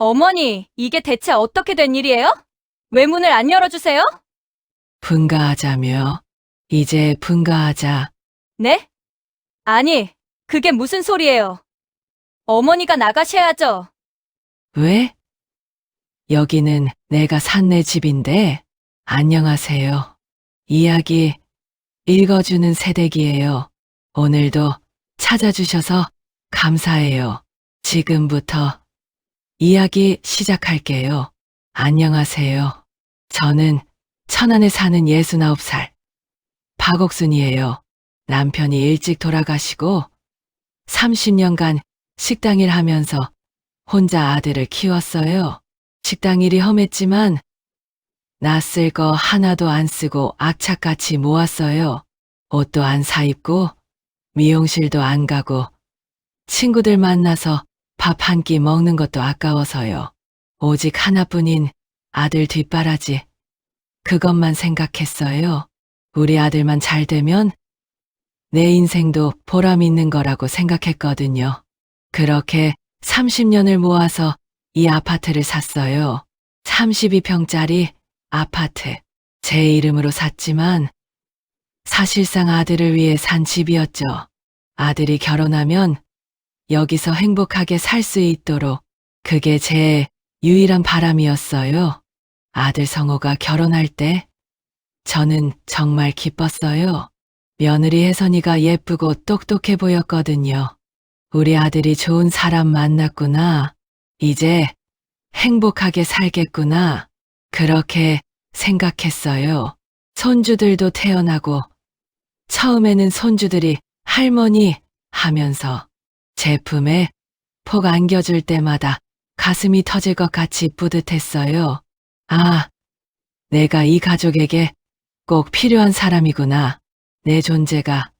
어머니, 이게 대체 어떻게 된 일이에요? 왜 문을 안 열어주세요? 분가하자며. 이제 분가하자. 네? 아니, 그게 무슨 소리예요? 어머니가 나가셔야죠. 왜? 여기는 내가 산 내 집인데. 안녕하세요. 이야기 읽어주는 새댁이에요. 오늘도 찾아주셔서 감사해요. 지금부터 이야기 시작할게요. 안녕하세요. 저는 천안에 사는 69살 박옥순이에요. 남편이 일찍 돌아가시고 30년간 식당 일 하면서 혼자 아들을 키웠어요. 식당 일이 험했지만 낯쓸 거 하나도 안 쓰고 악착같이 모았어요. 옷도 안 사입고 미용실도 안 가고 친구들 만나서 밥 한 끼 먹는 것도 아까워서요. 오직 하나뿐인 아들 뒷바라지. 그것만 생각했어요. 우리 아들만 잘 되면 내 인생도 보람 있는 거라고 생각했거든요. 그렇게 30년을 모아서 이 아파트를 샀어요. 32평짜리 아파트. 제 이름으로 샀지만 사실상 아들을 위해 산 집이었죠. 아들이 결혼하면 여기서 행복하게 살 수 있도록 그게 제 유일한 바람이었어요. 아들 성호가 결혼할 때 저는 정말 기뻤어요. 며느리 혜선이가 예쁘고 똑똑해 보였거든요. 우리 아들이 좋은 사람 만났구나. 이제 행복하게 살겠구나. 그렇게 생각했어요. 손주들도 태어나고 처음에는 손주들이 할머니 하면서 제품에 폭 안겨줄 때마다 가슴이 터질 것 같이 뿌듯했어요. 아, 내가 이 가족에게 꼭 필요한 사람이구나. 내 존재가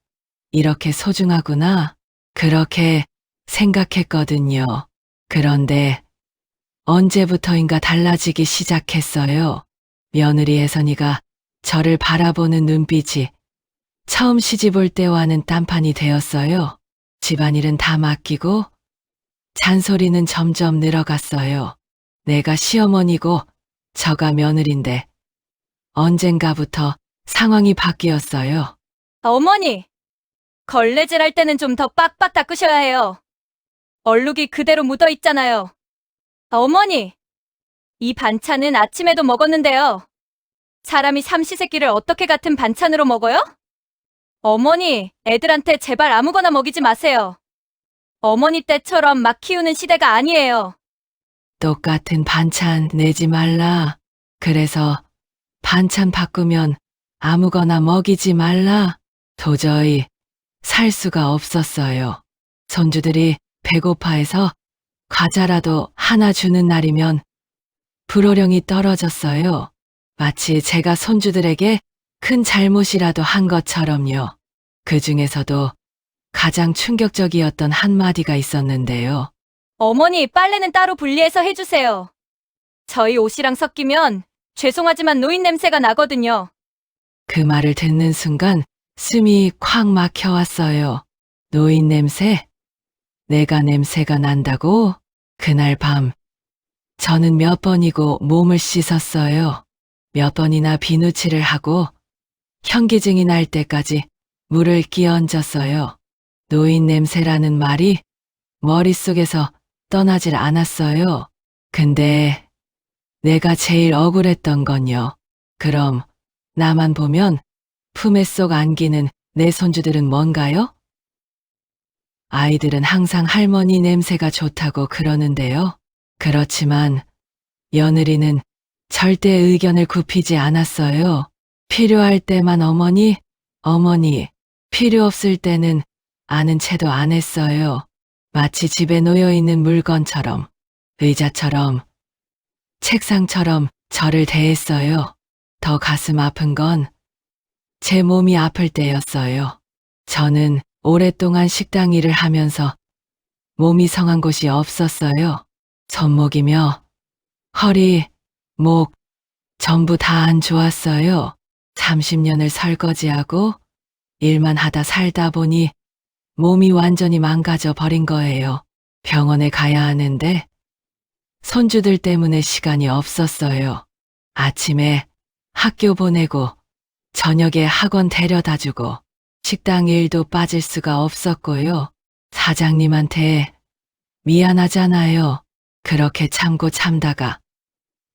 이렇게 소중하구나. 그렇게 생각했거든요. 그런데 언제부터인가 달라지기 시작했어요. 며느리 혜선이가 저를 바라보는 눈빛이 처음 시집 올 때와는 딴판이 되었어요. 집안일은 다 맡기고 잔소리는 점점 늘어갔어요. 내가 시어머니고 저가 며느린데 언젠가부터 상황이 바뀌었어요. 어머니, 걸레질 할 때는 좀 더 빡빡 닦으셔야 해요. 얼룩이 그대로 묻어 있잖아요. 어머니, 이 반찬은 아침에도 먹었는데요. 사람이 삼시세끼를 어떻게 같은 반찬으로 먹어요? 어머니, 애들한테 제발 아무거나 먹이지 마세요. 어머니 때처럼 막 키우는 시대가 아니에요. 똑같은 반찬 내지 말라. 그래서 반찬 바꾸면 아무거나 먹이지 말라. 도저히 살 수가 없었어요. 손주들이 배고파해서 과자라도 하나 주는 날이면 불호령이 떨어졌어요. 마치 제가 손주들에게 큰 잘못이라도 한 것처럼요. 그 중에서도 가장 충격적이었던 한마디가 있었는데요. 어머니, 빨래는 따로 분리해서 해주세요. 저희 옷이랑 섞이면 죄송하지만 노인 냄새가 나거든요. 그 말을 듣는 순간 숨이 콱 막혀왔어요. 노인 냄새? 내가 냄새가 난다고? 그날 밤 저는 몇 번이고 몸을 씻었어요. 몇 번이나 비누칠을 하고 현기증이 날 때까지 물을 끼얹었어요. 노인 냄새라는 말이 머릿속에서 떠나질 않았어요. 근데 내가 제일 억울했던 건요. 그럼 나만 보면 품에 쏙 안기는 내 손주들은 뭔가요? 아이들은 항상 할머니 냄새가 좋다고 그러는데요. 그렇지만 며느리는 절대 의견을 굽히지 않았어요. 필요할 때만 어머니, 어머니, 필요 없을 때는 아는 체도 안 했어요. 마치 집에 놓여있는 물건처럼, 의자처럼, 책상처럼 저를 대했어요. 더 가슴 아픈 건 제 몸이 아플 때였어요. 저는 오랫동안 식당 일을 하면서 몸이 성한 곳이 없었어요. 손목이며 허리, 목, 전부 다 안 좋았어요. 30년을 설거지하고 일만 하다 살다 보니 몸이 완전히 망가져 버린 거예요. 병원에 가야 하는데 손주들 때문에 시간이 없었어요. 아침에 학교 보내고 저녁에 학원 데려다 주고 식당 일도 빠질 수가 없었고요. 사장님한테 미안하잖아요. 그렇게 참고 참다가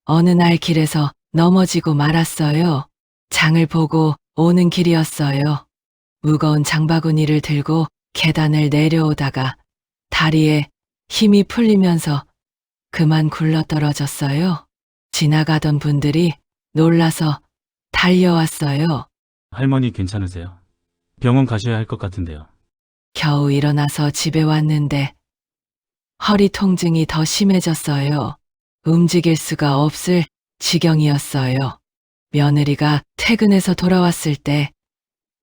어느 날 길에서 넘어지고 말았어요. 장을 보고 오는 길이었어요. 무거운 장바구니를 들고 계단을 내려오다가 다리에 힘이 풀리면서 그만 굴러떨어졌어요. 지나가던 분들이 놀라서 달려왔어요. 할머니 괜찮으세요? 병원 가셔야 할 것 같은데요. 겨우 일어나서 집에 왔는데 허리 통증이 더 심해졌어요. 움직일 수가 없을 지경이었어요. 며느리가 퇴근해서 돌아왔을 때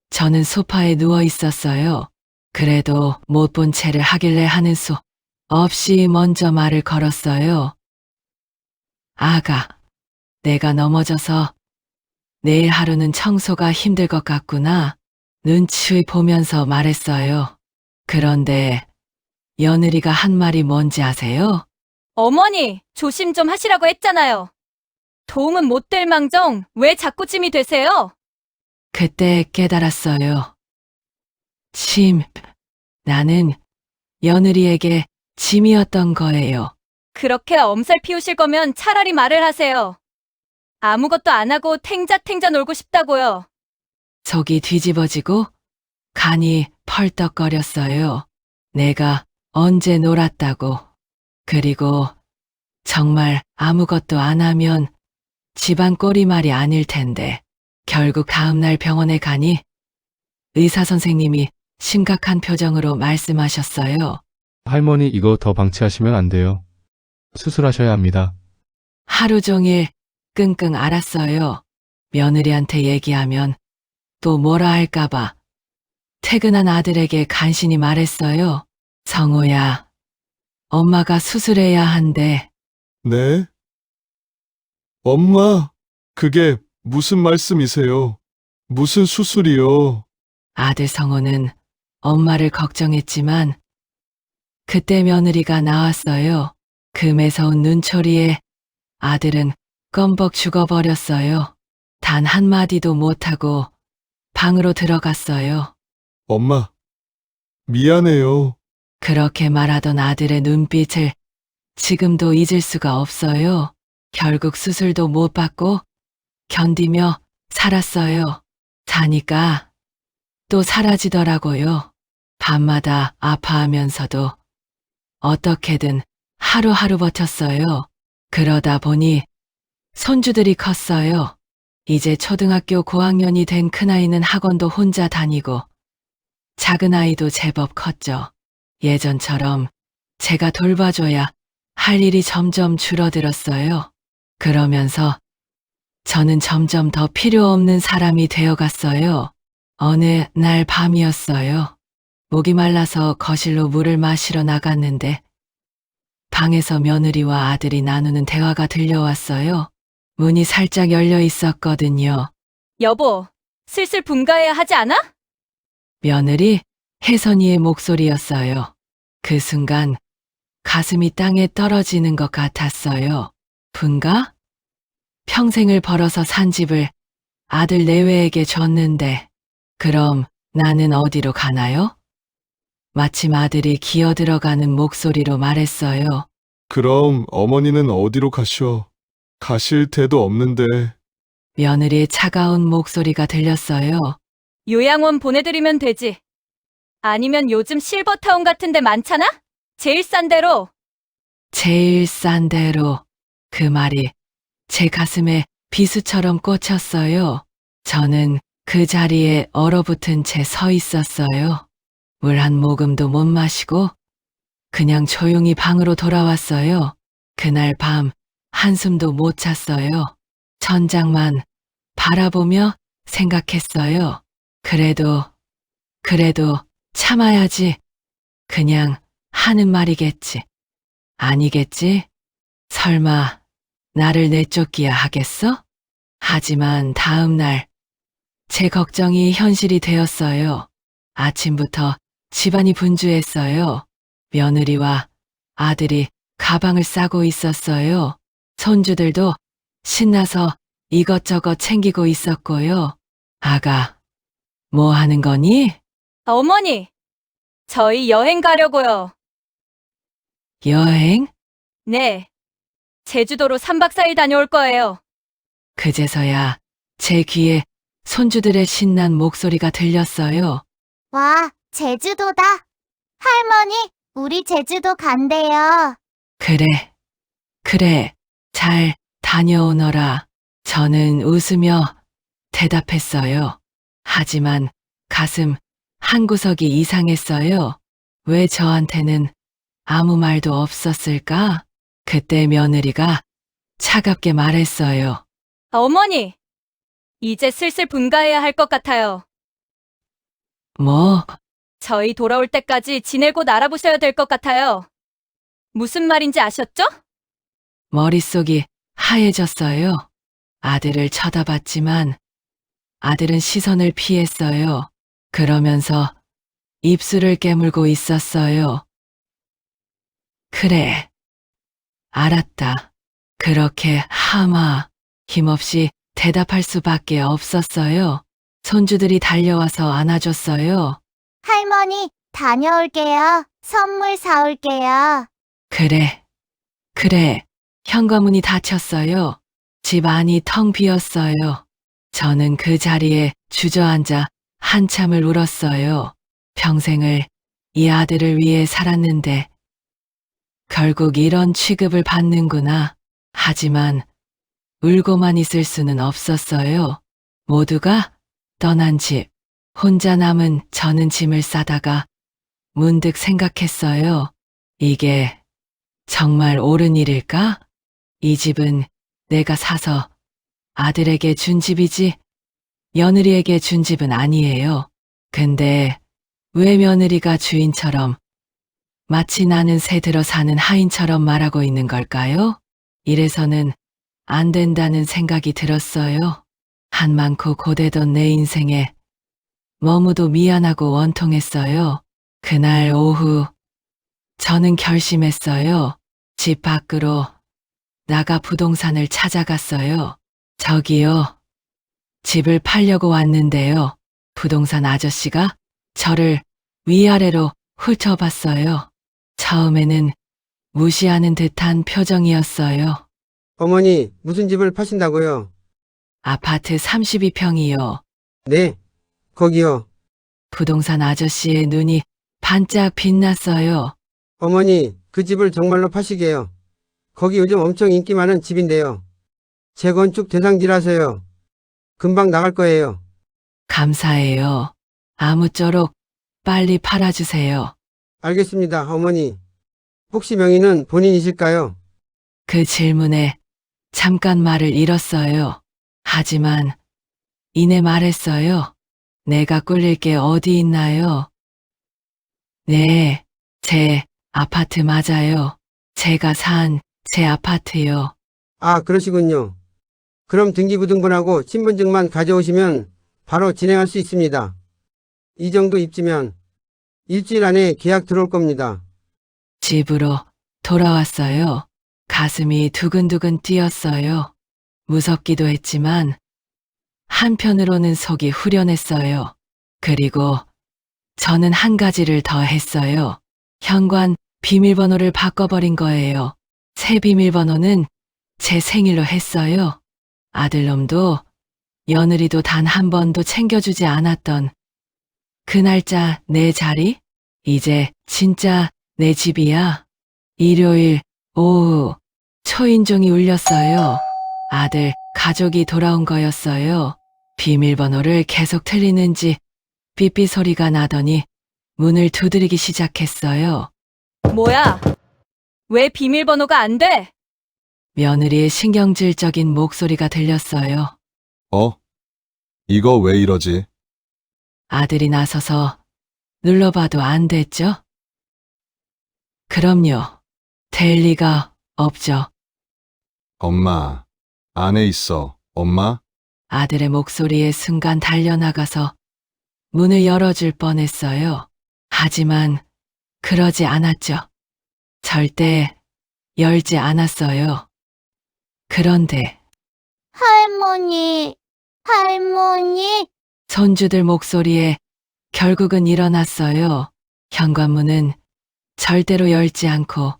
저는 소파에 누워 있었어요. 그래도 못 본 채를 하길래 하는 수 없이 먼저 말을 걸었어요. 아가, 내가 넘어져서 내일 하루는 청소가 힘들 것 같구나. 눈치 보면서 말했어요. 그런데 며느리가 한 말이 뭔지 아세요? 어머니, 조심 좀 하시라고 했잖아요. 도움은 못 될 망정 왜 자꾸 짐이 되세요? 그때 깨달았어요. 나는 며느리에게 짐이었던 거예요. 그렇게 엄살 피우실 거면 차라리 말을 하세요. 아무것도 안 하고 탱자탱자 놀고 싶다고요. 속이 뒤집어지고 간이 펄떡거렸어요. 내가 언제 놀았다고. 그리고 정말 아무것도 안 하면 집안 꼴이말이 아닐 텐데. 결국 다음날 병원에 가니 의사 선생님이 심각한 표정으로 말씀하셨어요. 할머니 이거 더 방치하시면 안 돼요. 수술하셔야 합니다. 하루 종일 끙끙 앓았어요. 며느리한테 얘기하면 또 뭐라 할까봐. 퇴근한 아들에게 간신히 말했어요. 성호야, 엄마가 수술해야 한대. 네? 엄마, 그게 무슨 말씀이세요? 무슨 수술이요? 아들 성호는 엄마를 걱정했지만 그때 며느리가 나왔어요. 그 매서운 눈초리에 아들은 껌벅 죽어버렸어요. 단 한마디도 못하고 방으로 들어갔어요. 엄마, 미안해요. 그렇게 말하던 아들의 눈빛을 지금도 잊을 수가 없어요. 결국 수술도 못 받고 견디며 살았어요. 자니까 또 사라지더라고요. 밤마다 아파하면서도 어떻게든 하루하루 버텼어요. 그러다 보니 손주들이 컸어요. 이제 초등학교 고학년이 된 큰아이는 학원도 혼자 다니고 작은 아이도 제법 컸죠. 예전처럼 제가 돌봐줘야 할 일이 점점 줄어들었어요. 그러면서 저는 점점 더 필요 없는 사람이 되어갔어요. 어느 날 밤이었어요. 목이 말라서 거실로 물을 마시러 나갔는데 방에서 며느리와 아들이 나누는 대화가 들려왔어요. 문이 살짝 열려 있었거든요. 여보, 슬슬 분가해야 하지 않아? 며느리 혜선이의 목소리였어요. 그 순간 가슴이 땅에 떨어지는 것 같았어요. 분가? 평생을 벌어서 산 집을 아들 내외에게 줬는데 그럼 나는 어디로 가나요? 마침 아들이 기어들어가는 목소리로 말했어요. 그럼 어머니는 어디로 가셔? 가실 데도 없는데. 며느리의 차가운 목소리가 들렸어요. 요양원 보내드리면 되지. 아니면 요즘 실버타운 같은 데 많잖아? 제일 싼 데로. 제일 싼 대로. 그 말이 제 가슴에 비수처럼 꽂혔어요. 저는 그 자리에 얼어붙은 채 서 있었어요. 물 한 모금도 못 마시고 그냥 조용히 방으로 돌아왔어요. 그날 밤 한숨도 못 잤어요. 천장만 바라보며 생각했어요. 그래도 참아야지. 그냥 하는 말이겠지. 아니겠지? 설마 나를 내쫓기야 하겠어? 하지만 다음 날 제 걱정이 현실이 되었어요. 아침부터 집안이 분주했어요. 며느리와 아들이 가방을 싸고 있었어요. 손주들도 신나서 이것저것 챙기고 있었고요. 아가, 뭐 하는 거니? 어머니, 저희 여행 가려고요. 여행? 네. 제주도로 3박 4일 다녀올 거예요. 그제서야 제 귀에 손주들의 신난 목소리가 들렸어요. 와, 제주도다. 할머니, 우리 제주도 간대요. 그래, 잘 다녀오너라. 저는 웃으며 대답했어요. 하지만 가슴 한구석이 이상했어요. 왜 저한테는 아무 말도 없었을까? 그때 며느리가 차갑게 말했어요. 어머니, 이제 슬슬 분가해야 할 것 같아요. 뭐, 저희 돌아올 때까지 지내고 알아보셔야 될 것 같아요. 무슨 말인지 아셨죠? 머릿속이 하얘졌어요. 아들을 쳐다봤지만 아들은 시선을 피했어요. 그러면서 입술을 깨물고 있었어요. 그래, 알았다. 그렇게 하마 힘없이 대답할 수밖에 없었어요. 손주들이 달려와서 안아줬어요. 할머니, 다녀올게요. 선물 사올게요. 그래. 현관문이 닫혔어요. 집 안이 텅 비었어요. 저는 그 자리에 주저앉아 한참을 울었어요. 평생을 이 아들을 위해 살았는데 결국 이런 취급을 받는구나. 하지만 울고만 있을 수는 없었어요. 모두가 떠난 집, 혼자 남은 저는 짐을 싸다가 문득 생각했어요. 이게 정말 옳은 일일까? 이 집은 내가 사서 아들에게 준 집이지 며느리에게 준 집은 아니에요. 근데 왜 며느리가 주인처럼 마치 나는 새 들어 사는 하인처럼 말하고 있는 걸까요? 이래서는 안 된다는 생각이 들었어요. 한 많고 고되던 내 인생에 너무도 미안하고 원통했어요. 그날 오후 저는 결심했어요. 집 밖으로 나가 부동산을 찾아갔어요. 저기요. 집을 팔려고 왔는데요. 부동산 아저씨가 저를 위아래로 훑어봤어요. 처음에는 무시하는 듯한 표정이었어요. 어머니, 무슨 집을 파신다고요? 아파트 32평이요. 네, 거기요. 부동산 아저씨의 눈이 반짝 빛났어요. 어머니, 그 집을 정말로 파시게요. 거기 요즘 엄청 인기 많은 집인데요. 재건축 대상지라서요. 금방 나갈 거예요. 감사해요. 아무쪼록 빨리 팔아주세요. 알겠습니다, 어머니. 혹시 명의는 본인이실까요? 그 질문에 잠깐 말을 잃었어요. 하지만 이내 말했어요. 내가 꿀릴 게 어디 있나요? 네, 제 아파트 맞아요. 제가 산 제 아파트요. 아, 그러시군요. 그럼 등기부등본하고 신분증만 가져오시면 바로 진행할 수 있습니다. 이 정도 입지면 일주일 안에 계약 들어올 겁니다. 집으로 돌아왔어요. 가슴이 두근두근 뛰었어요. 무섭기도 했지만 한편으로는 속이 후련했어요. 그리고 저는 한 가지를 더 했어요. 현관 비밀번호를 바꿔버린 거예요. 새 비밀번호는 제 생일로 했어요. 아들놈도 며느리도 단 한 번도 챙겨주지 않았던 그 날짜 내 자리? 이제 진짜 내 집이야. 일요일 오후 초인종이 울렸어요. 아들 가족이 돌아온 거였어요. 비밀번호를 계속 틀리는지 삐삐 소리가 나더니 문을 두드리기 시작했어요. 뭐야? 왜 비밀번호가 안 돼? 며느리의 신경질적인 목소리가 들렸어요. 이거 왜 이러지? 아들이 나서서 눌러봐도 안 됐죠? 그럼요. 될 리가 없죠. 엄마, 안에 있어. 엄마? 아들의 목소리에 순간 달려나가서 문을 열어줄 뻔했어요. 하지만 그러지 않았죠. 절대 열지 않았어요. 그런데 할머니, 할머니. 손주들 목소리에 결국은 일어났어요. 현관문은 절대로 열지 않고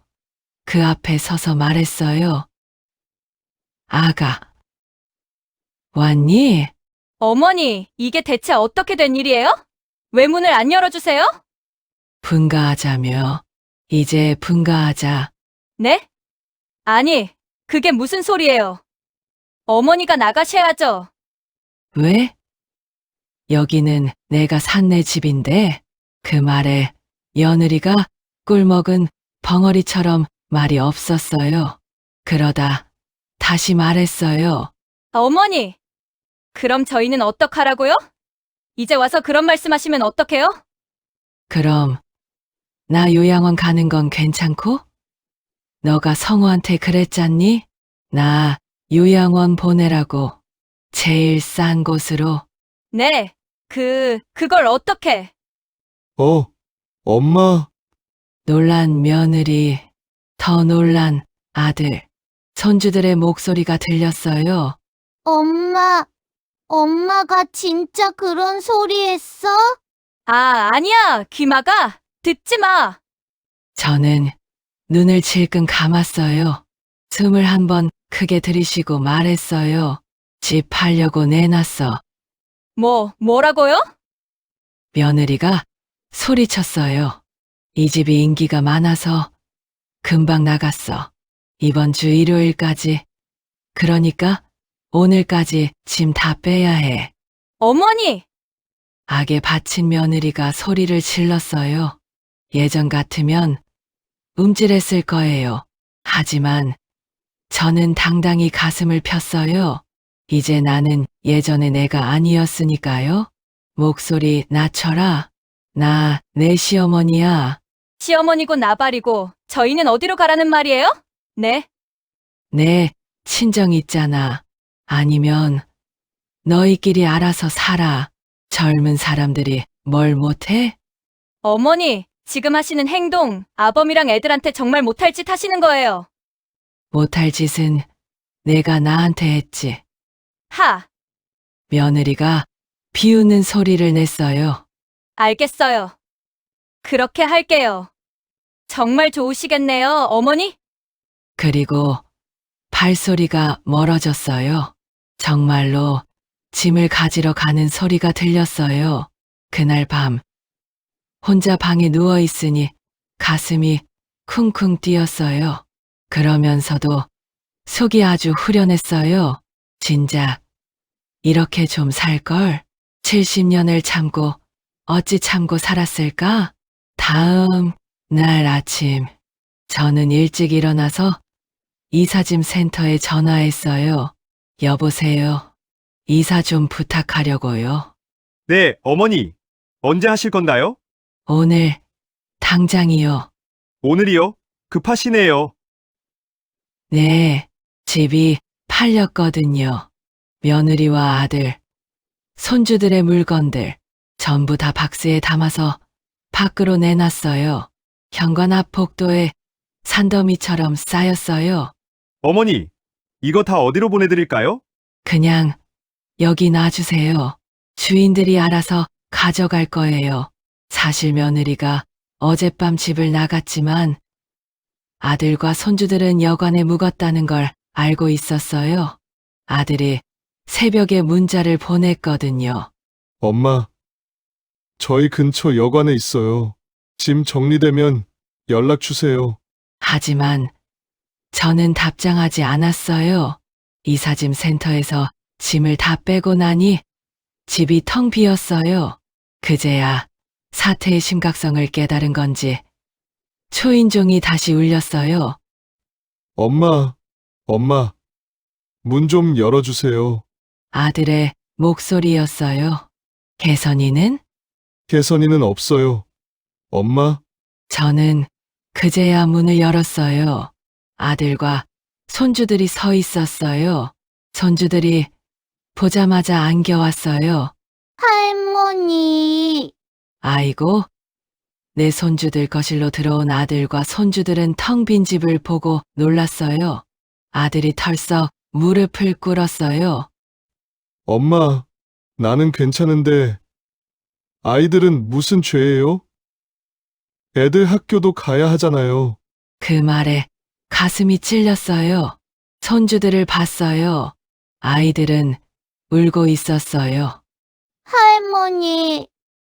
그 앞에 서서 말했어요. 아가, 왔니? 어머니, 이게 대체 어떻게 된 일이에요? 왜 문을 안 열어주세요? 분가하자며. 이제 분가하자. 네? 아니, 그게 무슨 소리예요? 어머니가 나가셔야죠. 왜? 여기는 내가 산 내 집인데 그 말에 며느리가 꿀먹은 벙어리처럼 말이 없었어요. 그러다 다시 말했어요. 어머니, 그럼 저희는 어떡하라고요? 이제 와서 그런 말씀하시면 어떡해요? 그럼 나 요양원 가는 건 괜찮고? 너가 성우한테 그랬잖니? 나 요양원 보내라고. 제일 싼 곳으로. 네, 그걸 어떻게? 엄마, 놀란 며느리, 더 놀란 아들, 손주들의 목소리가 들렸어요. 엄마가 진짜 그런 소리 했어? 아니야, 귀마가. 듣지 마. 저는 눈을 질끈 감았어요. 숨을 한번 크게 들이쉬고 말했어요. 집 팔려고 내놨어. 뭐라고요? 며느리가 소리쳤어요. 이 집이 인기가 많아서 금방 나갔어. 이번 주 일요일까지. 그러니까 오늘까지 짐 다 빼야 해. 어머니! 악에 바친 며느리가 소리를 질렀어요. 예전 같으면 움찔했을 거예요. 하지만 저는 당당히 가슴을 폈어요. 이제 나는 예전의 내가 아니었으니까요. 목소리 낮춰라. 나 내 시어머니야. 시어머니고 나발이고 저희는 어디로 가라는 말이에요? 네. 내 친정 있잖아. 아니면 너희끼리 알아서 살아. 젊은 사람들이 뭘 못해? 어머니, 지금 하시는 행동, 아범이랑 애들한테 정말 못할 짓 하시는 거예요. 못할 짓은 내가 나한테 했지. 하, 며느리가 비웃는 소리를 냈어요. 알겠어요. 그렇게 할게요. 정말 좋으시겠네요, 어머니? 그리고 발소리가 멀어졌어요. 정말로 짐을 가지러 가는 소리가 들렸어요. 그날 밤 혼자 방에 누워 있으니 가슴이 쿵쿵 뛰었어요. 그러면서도 속이 아주 후련했어요. 진작 이렇게 좀 살걸. 70년을 참고 어찌 참고 살았을까? 다음 날 아침 저는 일찍 일어나서 이사짐 센터에 전화했어요. 여보세요. 이사 좀 부탁하려고요. 네, 어머니. 언제 하실 건가요? 오늘 당장이요. 오늘이요? 급하시네요. 네, 집이 팔렸거든요. 며느리와 아들, 손주들의 물건들 전부 다 박스에 담아서 밖으로 내놨어요. 현관 앞 복도에 산더미처럼 쌓였어요. 어머니, 이거 다 어디로 보내드릴까요? 그냥 여기 놔주세요. 주인들이 알아서 가져갈 거예요. 사실 며느리가 어젯밤 집을 나갔지만 아들과 손주들은 여관에 묵었다는 걸 알고 있었어요. 아들이 새벽에 문자를 보냈거든요. 엄마. 저희 근처 여관에 있어요. 짐 정리되면 연락 주세요. 하지만 저는 답장하지 않았어요. 이사짐 센터에서 짐을 다 빼고 나니 집이 텅 비었어요. 그제야 사태의 심각성을 깨달은 건지 초인종이 다시 울렸어요. 엄마. 문 좀 열어주세요. 아들의 목소리였어요. 개선이는? 개선이는 없어요. 엄마. 저는 그제야 문을 열었어요. 아들과 손주들이 서 있었어요. 손주들이 보자마자 안겨왔어요. 할머니. 아이고, 내 손주들 거실로 들어온 아들과 손주들은 텅 빈 집을 보고 놀랐어요. 아들이 털썩 무릎을 꿇었어요. 엄마, 나는 괜찮은데 아이들은 무슨 죄예요? 애들 학교도 가야 하잖아요. 그 말에 가슴이 찔렸어요. 손주들을 봤어요. 아이들은 울고 있었어요. 할머니,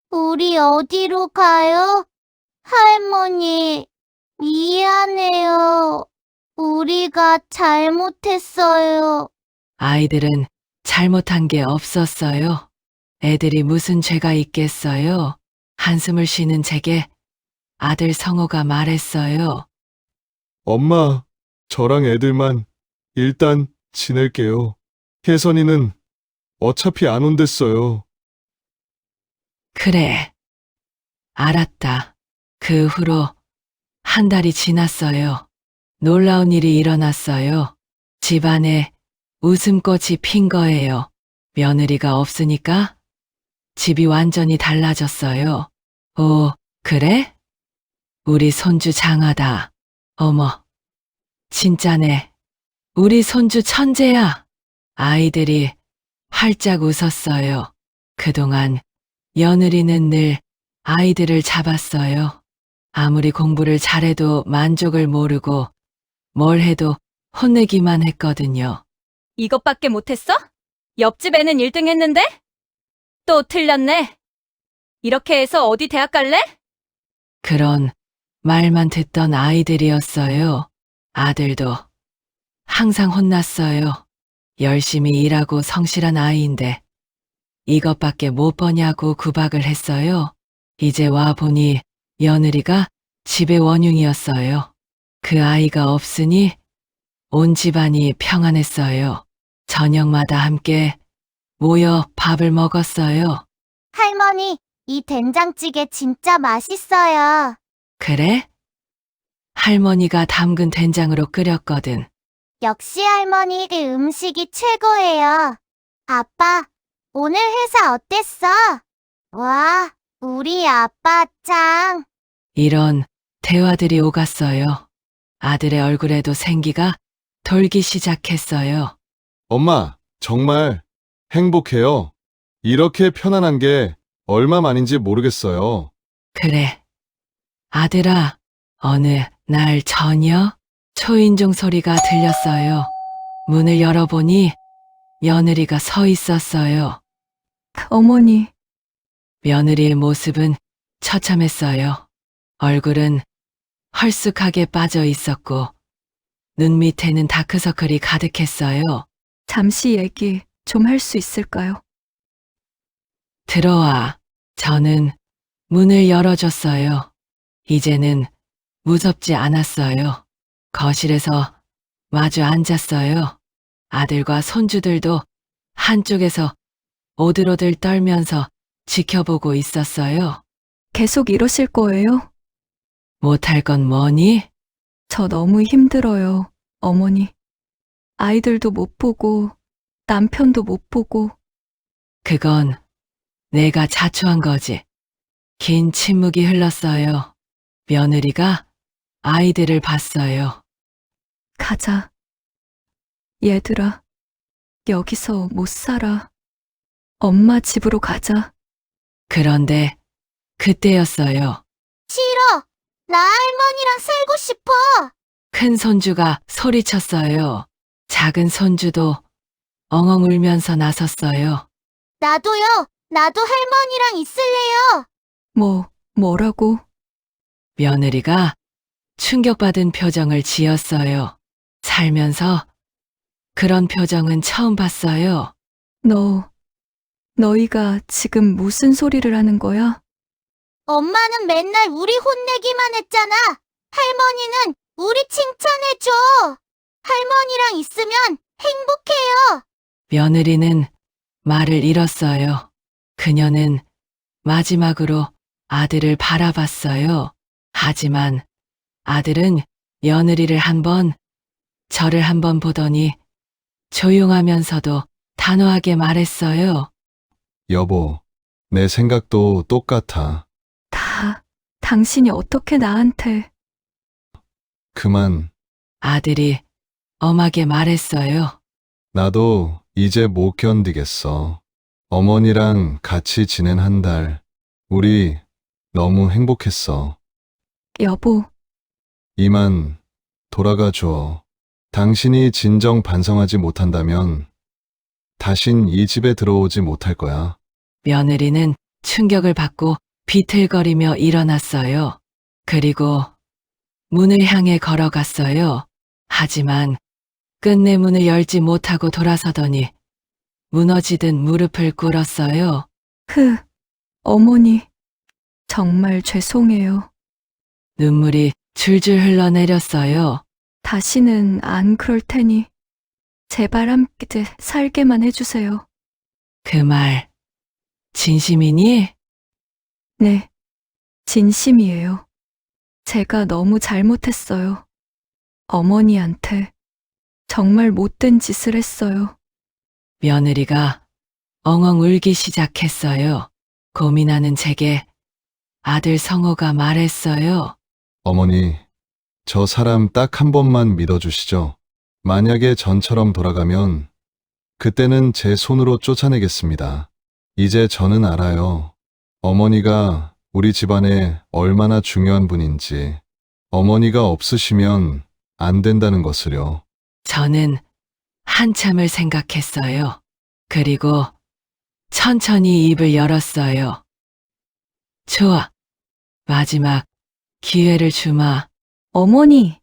우리 어디로 가요? 할머니, 미안해요. 우리가 잘못했어요. 아이들은 잘못한 게 없었어요. 애들이 무슨 죄가 있겠어요? 한숨을 쉬는 제게 아들 성호가 말했어요. 엄마, 저랑 애들만 일단 지낼게요. 혜선이는 어차피 안 온댔어요. 그래. 알았다. 그 후로 한 달이 지났어요. 놀라운 일이 일어났어요. 집안에 웃음꽃이 핀 거예요. 며느리가 없으니까 집이 완전히 달라졌어요. 오, 그래? 우리 손주 장하다. 어머, 진짜네. 우리 손주 천재야. 아이들이 활짝 웃었어요. 그동안 며느리는 늘 아이들을 잡았어요. 아무리 공부를 잘해도 만족을 모르고 뭘 해도 혼내기만 했거든요. 이것밖에 못했어? 옆집 애는 1등 했는데? 또 틀렸네. 이렇게 해서 어디 대학 갈래? 그런 말만 듣던 아이들이었어요. 아들도 항상 혼났어요. 열심히 일하고 성실한 아이인데 이것밖에 못 버냐고 구박을 했어요. 이제 와 보니 며느리가 집의 원흉이었어요. 그 아이가 없으니 온 집안이 평안했어요. 저녁마다 함께 모여 밥을 먹었어요. 할머니, 이 된장찌개 진짜 맛있어요. 그래? 할머니가 담근 된장으로 끓였거든. 역시 할머니 그 음식이 최고예요. 아빠, 오늘 회사 어땠어? 와, 우리 아빠 짱. 이런 대화들이 오갔어요. 아들의 얼굴에도 생기가 돌기 시작했어요. 엄마, 정말 행복해요. 이렇게 편안한 게 얼마만인지 모르겠어요. 그래. 아들아, 어느 날 저녁 초인종 소리가 들렸어요. 문을 열어보니 며느리가 서 있었어요. 어머니. 며느리의 모습은 처참했어요. 얼굴은 헐쑥하게 빠져 있었고 눈 밑에는 다크서클이 가득했어요. 잠시 얘기 좀 할 수 있을까요? 들어와. 저는 문을 열어줬어요. 이제는 무섭지 않았어요. 거실에서 마주 앉았어요. 아들과 손주들도 한쪽에서 오들오들 떨면서 지켜보고 있었어요. 계속 이러실 거예요? 못할 건 뭐니? 저 너무 힘들어요, 어머니. 아이들도 못 보고, 남편도 못 보고. 그건 내가 자초한 거지. 긴 침묵이 흘렀어요. 며느리가 아이들을 봤어요. 가자. 얘들아, 여기서 못 살아. 엄마 집으로 가자. 그런데 그때였어요. 싫어. 나 할머니랑 살고 싶어. 큰 손주가 소리쳤어요. 작은 손주도 엉엉 울면서 나섰어요. 나도요. 나도 할머니랑 있을래요. 뭐라고? 며느리가 충격받은 표정을 지었어요. 살면서 그런 표정은 처음 봤어요. 너희가 지금 무슨 소리를 하는 거야? 엄마는 맨날 우리 혼내기만 했잖아. 할머니는 우리 칭찬해줘. 할머니랑 있으면 행복해요. 며느리는 말을 잃었어요. 그녀는 마지막으로 아들을 바라봤어요. 하지만 아들은 며느리를 한 번, 저를 한 번 보더니 조용하면서도 단호하게 말했어요. 여보, 내 생각도 똑같아. 당신이 어떻게 나한테... 그만. 아들이 엄하게 말했어요. 나도 이제 못 견디겠어. 어머니랑 같이 지낸 한 달, 우리 너무 행복했어. 여보, 이만 돌아가 줘. 당신이 진정 반성하지 못한다면 다신 이 집에 들어오지 못할 거야. 며느리는 충격을 받고 비틀거리며 일어났어요. 그리고 문을 향해 걸어갔어요. 하지만 끝내 문을 열지 못하고 돌아서더니 무너지듯 무릎을 꿇었어요. 어머니, 정말 죄송해요. 눈물이 줄줄 흘러내렸어요. 다시는 안 그럴 테니 제발 함께 살게만 해주세요. 그 말 진심이니? 네, 진심이에요. 제가 너무 잘못했어요. 어머니한테 정말 못된 짓을 했어요. 며느리가 엉엉 울기 시작했어요. 고민하는 제게 아들 성호가 말했어요. 어머니, 저 사람 딱 한 번만 믿어주시죠. 만약에 전처럼 돌아가면 그때는 제 손으로 쫓아내겠습니다. 이제 저는 알아요. 어머니가 우리 집안에 얼마나 중요한 분인지, 어머니가 없으시면 안 된다는 것을요. 저는 한참을 생각했어요. 그리고 천천히 입을 열었어요. 좋아. 마지막 기회를 주마. 어머니,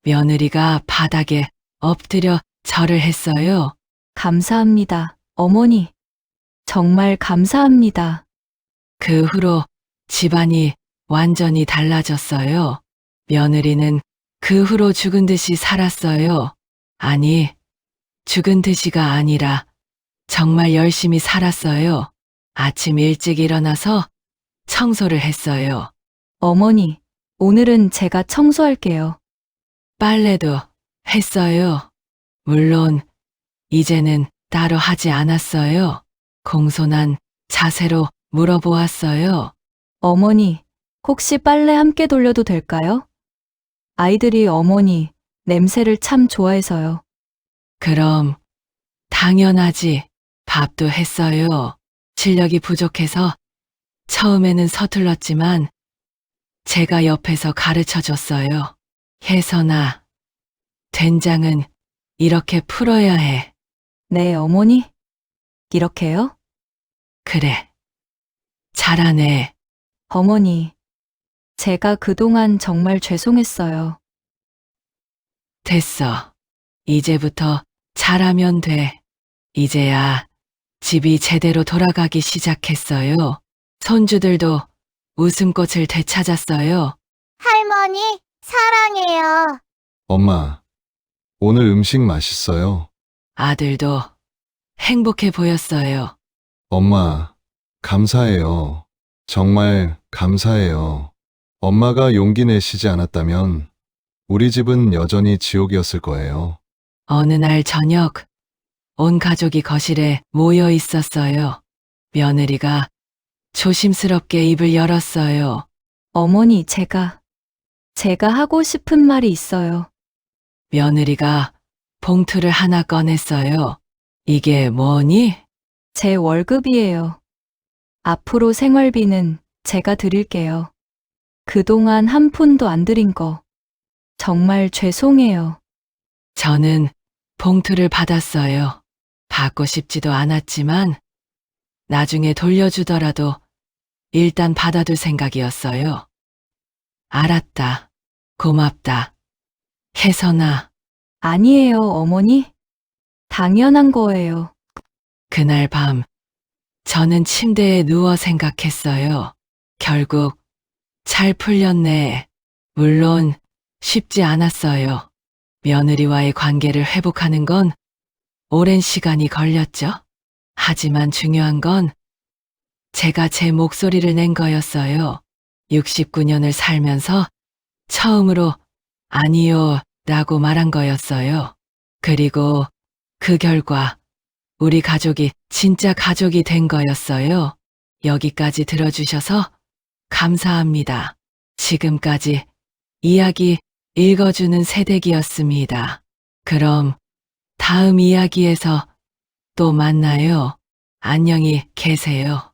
며느리가 바닥에 엎드려 절을 했어요. 감사합니다. 어머니, 정말 감사합니다. 그 후로 집안이 완전히 달라졌어요. 며느리는 그 후로 죽은 듯이 살았어요. 아니, 죽은 듯이가 아니라 정말 열심히 살았어요. 아침 일찍 일어나서 청소를 했어요. 어머니, 오늘은 제가 청소할게요. 빨래도 했어요. 물론 이제는 따로 하지 않았어요. 공손한 자세로 물어보았어요. 어머니, 혹시 빨래 함께 돌려도 될까요? 아이들이 어머니 냄새를 참 좋아해서요. 그럼 당연하지. 밥도 했어요. 실력이 부족해서 처음에는 서툴렀지만 제가 옆에서 가르쳐 줬어요. 혜선아, 된장은 이렇게 풀어야 해. 네, 어머니. 이렇게요? 그래. 잘하네. 어머니, 제가 그동안 정말 죄송했어요. 됐어. 이제부터 잘하면 돼. 이제야 집이 제대로 돌아가기 시작했어요. 손주들도 웃음꽃을 되찾았어요. 할머니, 사랑해요. 엄마, 오늘 음식 맛있어요. 아들도 행복해 보였어요. 엄마, 감사해요. 정말 감사해요. 엄마가 용기 내시지 않았다면 우리 집은 여전히 지옥이었을 거예요. 어느 날 저녁, 온 가족이 거실에 모여 있었어요. 며느리가 조심스럽게 입을 열었어요. 어머니, 제가 하고 싶은 말이 있어요. 며느리가 봉투를 하나 꺼냈어요. 이게 뭐니? 제 월급이에요. 앞으로 생활비는 제가 드릴게요. 그동안 한 푼도 안 드린 거 정말 죄송해요. 저는 봉투를 받았어요. 받고 싶지도 않았지만 나중에 돌려주더라도 일단 받아둘 생각이었어요. 알았다. 고맙다. 혜선아, 아니에요, 어머니. 당연한 거예요. 그날 밤 저는 침대에 누워 생각했어요. 결국 잘 풀렸네. 물론 쉽지 않았어요. 며느리와의 관계를 회복하는 건 오랜 시간이 걸렸죠. 하지만 중요한 건 제가 제 목소리를 낸 거였어요. 69년을 살면서 처음으로 아니요 라고 말한 거였어요. 그리고 그 결과 우리 가족이 진짜 가족이 된 거였어요. 여기까지 들어주셔서 감사합니다. 지금까지 이야기 읽어주는 새댁이었습니다. 그럼 다음 이야기에서 또 만나요. 안녕히 계세요.